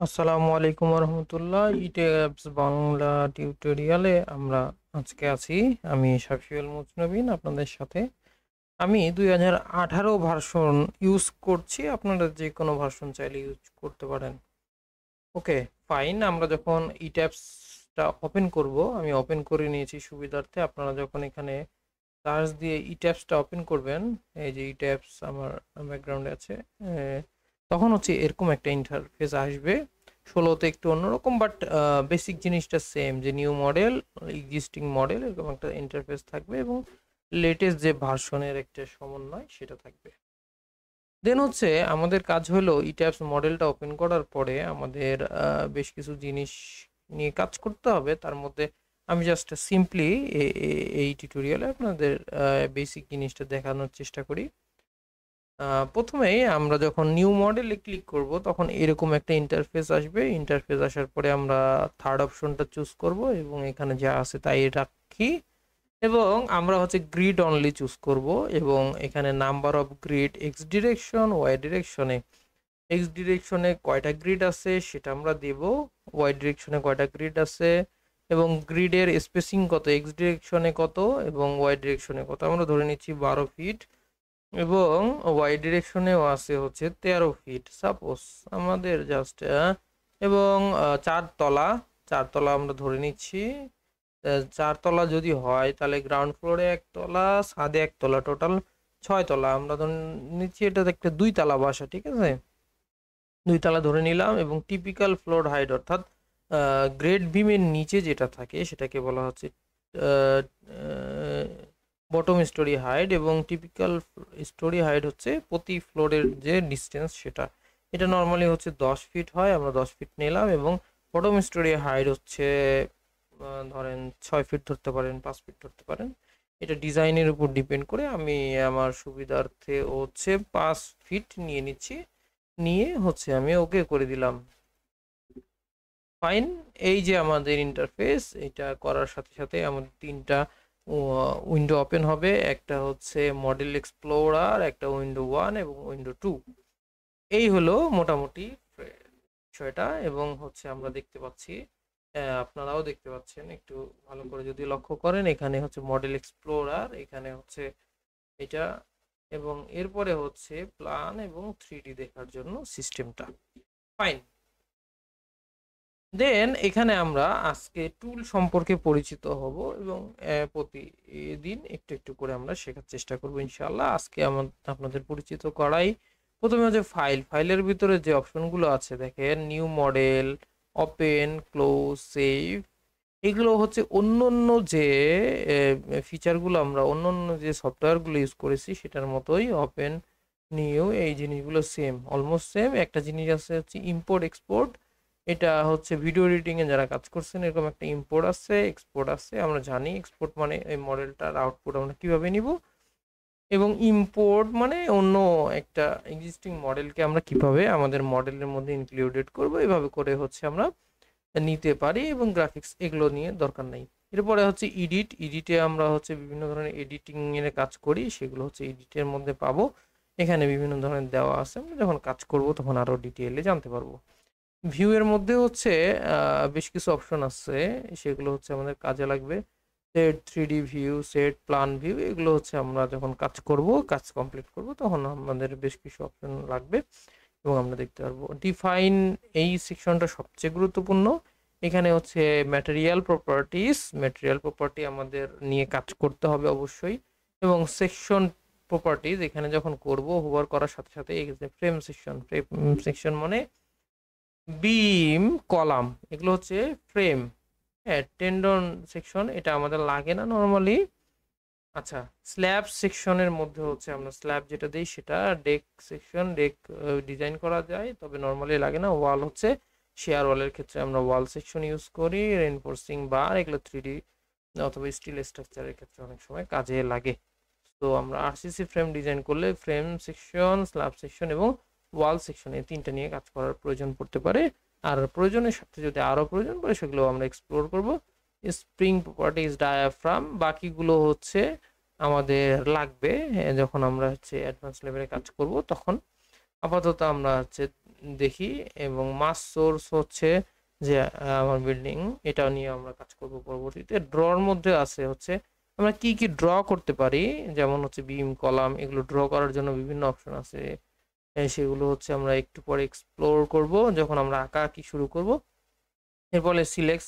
আসসালামু আলাইকুম রহমতুল্লাহ। ইটেপস বাংলা টিউটোরিয়ালে আমরা আজকে আছি। আমি শাফিউল মুজনবিন আপনাদের সাথে। আমি 2018 ভার্সন ইউজ করছি, আপনারা যে কোনো ভার্সন চাইলে ইউজ করতে পারেন। ওকে, ফাইন। আমরা যখন ইট্যাপসটা ওপেন করব, আমি ওপেন করে নিয়েছি সুবিধার্থে। আপনারা যখন এখানে সার্চ দিয়ে ইট্যাপসটা ওপেন করবেন, এই যে ইট্যাপস আমার ব্যাকগ্রাউন্ডে আছে, তখন হচ্ছে এরকম একটা ইন্টারফেস আসবে। 16তে একটু অন্যরকম, বাট বেসিক জিনিসটা সেম, যে নিউ মডেল, এক্সিস্টিং মডেল, এরকম একটা ইন্টারফেস থাকবে এবং লেটেস্ট যে ভার্সনের একটা সমন্বয় সেটা থাকবে। দেন হচ্ছে আমাদের কাজ হলো ইট্যাপস মডেলটা ওপেন করার পরে আমাদের বেশ কিছু জিনিস নিয়ে কাজ করতে হবে। তার মধ্যে আমি জাস্ট সিম্পলি এই টিউটোরিয়ালে আপনাদের বেসিক জিনিসটা দেখানোর চেষ্টা করি। প্রথমেই আমরা যখন নিউ মডেলে ক্লিক করব তখন এরকম একটা ইন্টারফেস আসবে। ইন্টারফেস আসার পরে আমরা থার্ড অপশনটা চুজ করব এবং এখানে যা আছে তাই রাখি এবং আমরা হচ্ছে গ্রিড অনলি চুজ করব এবং এখানে number of grid X direction, Y ডিরেকশনে, এক্স ডিরেকশনে কয়টা গ্রিড আছে সেটা আমরা দেব, ওয়াই ডিরেকশনে কয়টা গ্রিড আছে এবং গ্রিডের স্পেসিং কত, এক্স ডিরেকশনে কত এবং ওয়াই ডিরেকশনে কত। আমরা ধরে নিচ্ছি 12 ফিট এবং ওয়াই ডিরেকশনেও আছে হচ্ছে 13 ফিট সাপোজ আমাদের জাস্ট। এবং চারতলা, চারতলা আমরা ধরে নিচ্ছি। চারতলা যদি হয় তাহলে গ্রাউন্ড ফ্লোরে একতলা, ছাদে একতলা, টোটাল 6 তলা। আমরা ধরে নিচ্ছি এটা একটা 2 তলা বাসা, ঠিক আছে? 2 তলা ধরে নিলাম এবং টিপিক্যাল ফ্লোর হাইট অর্থাৎ গ্রেড বিমের নিচে যেটা থাকে সেটাকে বলা হচ্ছে বটম স্টোরি হাইট এবং টিপিক্যাল স্টোরি হাইট হচ্ছে প্রতি ফ্লোরের যে ডিস্টেন্স সেটা। এটা নর্মালি হচ্ছে 10 ফিট হয়, আমরা 10 ফিট নিলাম এবং বটম স্টোরি হাইট হচ্ছে ধরেন 6 ফিট ধরতে পারেন, 5 ফিট ধরতে পারেন। এটা ডিজাইনের উপর ডিপেন্ড করে আমি আমার সুবিধার্থে হচ্ছে 5 ফিট নিয়ে নিচ্ছি, নিয়ে হচ্ছে আমি ওকে করে দিলাম। ফাইন। এই যে আমাদের ইন্টারফেস, এটা করার সাথে সাথে আমাদের 3টা উইন্ডো ওপেন হবে। একটা হচ্ছে মডেল এক্সপ্লোরার, একটা উইন্ডো 1 এবং উইন্ডো 2। এই হলো মোটামুটি বিষয়টা এবং হচ্ছে আমরা দেখতে পাচ্ছি, আপনারাও দেখতে পাচ্ছেন একটু ভালো করে যদি লক্ষ্য করেন, এখানে হচ্ছে মডেল এক্সপ্লোরার, এখানে হচ্ছে এটা এবং এরপরে হচ্ছে প্ল্যান এবং 3D দেখার জন্য সিস্টেমটা। ফাইন। দেন এখানে আমরা আজকে টুল সম্পর্কে পরিচিত হব এবং প্রতিদিন একটু একটু করে আমরা শেখার চেষ্টা করব ইনশাআল্লাহ। আজকে আপনাদের পরিচিত করাই। প্রথমে হচ্ছে ফাইল, ফাইলের ভিতরে যে অপশনগুলো আছে দেখেন, new model, open, close, save, এগুলো হচ্ছে অন্য অন্য যে ফিচারগুলো আমরা অন্য অন্য যে সফটওয়্যারগুলো ইউজ করেছি সেটার মতোই। ওপেন, নিউ, এই জিনিসগুলো সেম, অলমোস্ট সেম। একটা জিনিস আছে হচ্ছে ইম্পোর্ট এক্সপোর্ট, এটা হচ্ছে ভিডিও এডিটিং এ যারা কাজ করছেন এরকম একটা ইম্পোর্ট আছে, এক্সপোর্ট আছে। আমরা জানি এক্সপোর্ট মানে এই মডেলটার আউটপুট আমরা কিভাবে নিব এবং ইম্পোর্ট মানে অন্য একটা এক্সিস্টিং মডেলকে আমরা কিভাবে আমাদের মডেলের মধ্যে ইনক্লুডেড করব, এভাবে করে হচ্ছে আমরা নিতে পারি এবং গ্রাফিক্স এগুলো নিয়ে দরকার নাই। এরপরে হচ্ছে এডিট, এডিটে আমরা হচ্ছে বিভিন্ন ধরনের এডিটিং এর কাজ করি, সেগুলো হচ্ছে এডিটের মধ্যে পাবো। এখানে বিভিন্ন ধরনের দেওয়া আছে, আমরা যখন কাজ করব তখন আরো ডিটেইলে জানতে পারবো। ভিউ এর মধ্যে হচ্ছে বেশ কিছু অপশন আছে, সেগুলো হচ্ছে আমাদের কাজে লাগবে। Set 3D view, set plan view, এগুলো হচ্ছে আমরা যখন কাজ করব, কাজ কমপ্লিট করব তখন আমাদের বেশ কিছু অপশন লাগবে এবং আমরা দেখতে পারবো। ডিফাইন, এই সেকশনটা সবচেয়ে গুরুত্বপূর্ণ। এখানে হচ্ছে ম্যাটেরিয়াল প্রপার্টিস, ম্যাটেরিয়াল প্রপার্টি আমাদের নিয়ে কাজ করতে হবে অবশ্যই এবং সেকশন প্রপার্টিজ এখানে যখন করব, হোভার করার সাথে সাথে এই যে ফ্রেম সেকশন, ফ্রেম সেকশন মানে বিম, কলাম, এগুলো হচ্ছে ফ্রেম। হ্যাঁ, টেন্ডন সেকশন এটা আমাদের লাগে না নরমালি। আচ্ছা, স্ল্যাব সেকশনের মধ্যে হচ্ছে আমরা স্ল্যাব যেটা দিই সেটা। ডেক সেকশন, ডেক ডিজাইন করা যায় তবে নরমালি লাগে না। ওয়াল হচ্ছে শেয়ার ওয়ালের ক্ষেত্রে আমরা ওয়াল সেকশন ইউজ করি। রেনফোর্সিং বার, এগুলো 3D অথবা স্টিল স্ট্রাকচারের ক্ষেত্রে অনেক সময় কাজে লাগে। তো আমরা আরসিসি ফ্রেম ডিজাইন করলে ফ্রেম সেকশন, স্ল্যাব সেকশন এবং ওয়াল সেকশন, এই 3টা নিয়ে কাজ করার প্রয়োজন পড়তে পারে। আর প্রয়োজনের সাথে যদি আরও প্রয়োজন পড়ে সেগুলো আমরা এক্সপ্লোর করব। স্প্রিং প্রপার্টিজ, ডায়াফ্রাম, বাকিগুলো হচ্ছে আমাদের লাগবে যখন আমরা হচ্ছে অ্যাডভান্স লেভেলে কাজ করব তখন। আপাতত আমরা হচ্ছে দেখি। এবং মাস সোর্স হচ্ছে যে আমার বিল্ডিং, এটা নিয়ে আমরা কাজ করব পরবর্তীতে। ড্রর মধ্যে আছে হচ্ছে আমরা কি কি ড্র করতে পারি, যেমন হচ্ছে বিম কলাম, এগুলো ড্র করার জন্য বিভিন্ন অপশন আছে। সেগুলো হচ্ছে আমরা একটু পরে এক্সপ্লোর করব যখন আমরা আঁকা আঁকি শুরু করব। এরপরে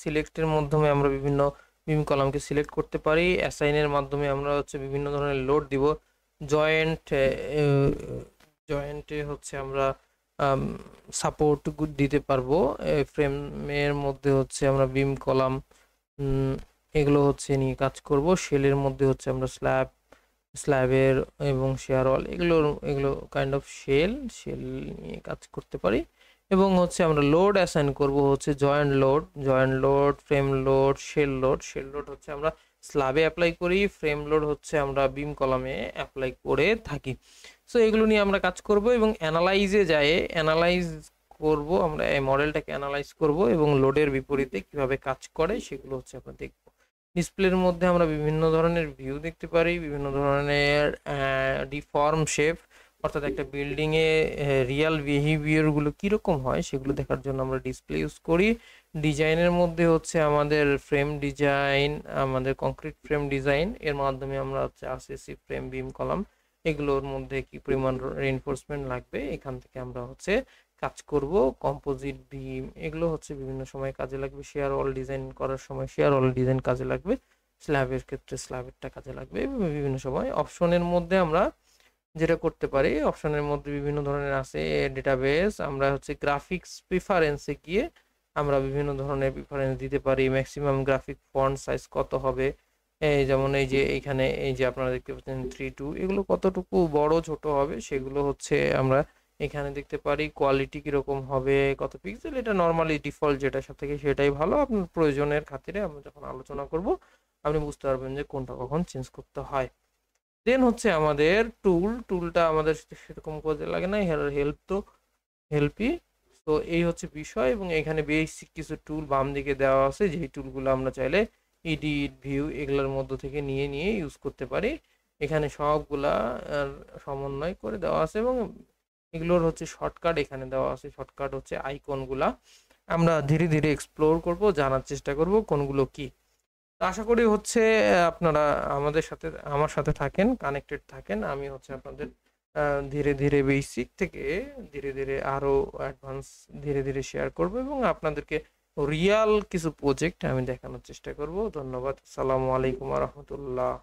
সিলেক্টের মাধ্যমে আমরা বিভিন্ন বিম কলামকে সিলেক্ট করতে পারি। অ্যাসাইনের মাধ্যমে আমরা হচ্ছে বিভিন্ন ধরনের লোড দিব। জয়েন্ট জয়েন্টে হচ্ছে আমরা সাপোর্ট দিতে পারবো। ফ্রেমের মধ্যে হচ্ছে আমরা বিম কলাম এগুলো হচ্ছে নিয়ে কাজ করব। শেলের মধ্যে হচ্ছে আমরা স্ল্যাবের এবং শেয়ার ওয়াল এগুলো কাইন্ড অফ শেল নিয়ে কাজ করতে পারি। এবং হচ্ছে আমরা লোড অ্যাসাইন করব হচ্ছে joint load, frame load, shell load হচ্ছে আমরা স্ল্যাবে অ্যাপ্লাই করি, ফ্রেম লোড হচ্ছে আমরা বিম কলামে অ্যাপ্লাই করে থাকি। সো এগুলো নিয়ে আমরা কাজ করব এবং অ্যানালাইজ করব, আমরা এই মডেলটাকে অ্যানালাইজ করব এবং লোডের বিপরীতে কিভাবে কাজ করে সেগুলো হচ্ছে আমরা দেখব। ডিসপ্লের মধ্যে আমরা বিভিন্ন ধরনের ভিউ দেখতে পারি, বিভিন্ন ধরনের ডিফর্ম শেপ, অর্থাৎ একটা বিল্ডিংয়ে রিয়াল বিহেভিয়ারগুলো কীরকম হয় সেগুলো দেখার জন্য আমরা ডিসপ্লে ইউজ করি। ডিজাইনের মধ্যে হচ্ছে আমাদের ফ্রেম ডিজাইন, আমাদের কংক্রিট ফ্রেম ডিজাইন, এর মাধ্যমে আমরা হচ্ছে আরসিসি ফ্রেম, বিম কলাম, এগুলোর মধ্যে কি পরিমাণ রেইনফোর্সমেন্ট লাগবে এখান থেকে আমরা হচ্ছে কাজ করব। কম্পোজিট বিম এগুলো হচ্ছে বিভিন্ন সময় কাজে লাগবে। শেয়ার ওয়াল ডিজাইন করার সময় শেয়ার ওয়াল ডিজাইন কাজে লাগবে, স্ল্যাবের ক্ষেত্রে স্ল্যাবেরটা কাজে লাগবে বিভিন্ন সময়। অপশনের মধ্যে আমরা যেটা করতে পারি, অপশনের মধ্যে বিভিন্ন ধরনের আছে ডেটাবেস, আমরা হচ্ছে গ্রাফিক্স প্রিফারেন্সে গিয়ে আমরা বিভিন্ন ধরনের প্রিফারেন্স দিতে পারি। ম্যাক্সিমাম গ্রাফিক ফন্ট সাইজ কত হবে, এই যেমন এই যে এইখানে এই যে আপনারা দেখতে পাচ্ছেন 3:2, এগুলো কতটুকু বড় ছোট হবে সেগুলো হচ্ছে আমরা এখানে দেখতে পারি। কোয়ালিটি কিরকম হবে, কত পিক্সেল, এটা নর্মালি ডিফল্ট যেটা সাথে সেটাই ভালো। আপনার প্রয়োজনের খাতিরে আমরা যখন আলোচনা করব আপনি বুঝতে পারবেন যে কোনটা কখন চেঞ্জ করতে হয়। দেন হচ্ছে আমাদের টুলটা আমাদের সেরকম কাজে লাগে না, হেল্পই। তো এই হচ্ছে বিষয়। এবং এখানে বেসিক কিছু টুল বাম দিকে দেওয়া আছে, যেই টুলগুলো আমরা চাইলে এডিট, ভিউ এগুলোর মধ্য থেকে নিয়ে ইউজ করতে পারি। এখানে সবগুলা সমন্বয় করে দেওয়া আছে এবং এগুলোর হচ্ছে শর্টকাট এখানে দেওয়া আছে। শর্টকাট হচ্ছে আইকনগুলা আমরা ধীরে ধীরে এক্সপ্লোর করব, জানার চেষ্টা করব কোনগুলো কি। তো আশা করি হচ্ছে আপনারা আমার সাথে থাকেন, কানেক্টেড থাকেন। আমি হচ্ছে আপনাদের ধীরে ধীরে বেসিক থেকে ধীরে ধীরে আরো অ্যাডভান্স ধীরে ধীরে শেয়ার করব এবং আপনাদেরকে রিয়াল কিছু প্রজেক্ট আমি দেখানোর চেষ্টা করব। ধন্যবাদ। আসসালামু আলাইকুম ওয়া রাহমাতুল্লাহ।